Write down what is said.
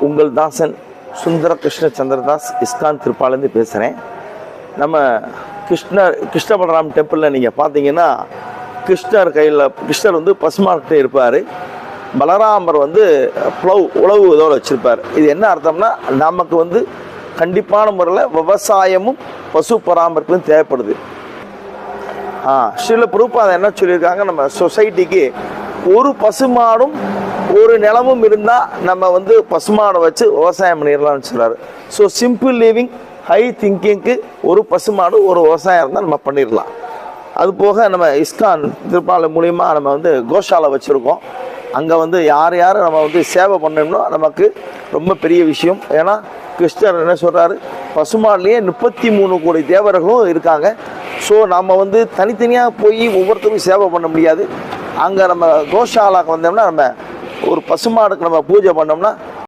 உங்கள் தாசன் சுந்தர கிருஷ்ண சந்திரதாஸ் இஸ்கான் திருப்பாலேருந்து பேசுகிறேன். நம்ம கிருஷ்ண பலராம் டெம்பிளில் நீங்கள் பார்த்தீங்கன்னா கிருஷ்ணர் வந்து பசுமாட்டை இருப்பார், பலராமர் வந்து உழவு இதோடு வச்சுருப்பார். இது என்ன அர்த்தம்னா நமக்கு வந்து கண்டிப்பான முறையில் விவசாயமும் பசு பராமரிப்பும் தேவைப்படுது. ஸ்ரீல பிரபுபாதா என்ன சொல்லியிருக்காங்க, நம்ம சொசைட்டிக்கு ஒரு பசுமாடும் ஒரு நிலமும் இருந்தால் நம்ம வந்து பசுமாடை வச்சு விவசாயம் பண்ணிடலாம்னு சொல்கிறாரு. ஸோ சிம்பிள் லிவிங் ஹை திங்கிங்க்கு ஒரு பசுமாடு ஒரு விவசாயம் இருந்தால் நம்ம பண்ணிடலாம். அது போக நம்ம இஸ்கான் திருப்பாலை மூலிமா நம்ம வந்து கோஷாலை வச்சுருக்கோம். அங்கே வந்து யார் நம்ம வந்து சேவை பண்ணோம்னா நமக்கு ரொம்ப பெரிய விஷயம். ஏன்னா கிருஷ்ணர் என்ன சொல்கிறாரு, பசுமாடுலேயே 33 கோடி தேவர்களும் இருக்காங்க. ஸோ நம்ம வந்து தனித்தனியாக போய் ஒவ்வொருத்தருக்கும் சேவை பண்ண முடியாது. அங்கே நம்ம கோஷாலாவுக்கு வந்தோம்னா நம்ம ஒரு பசுமாடுக்கு நம்ம பூஜை பண்ணோம்னா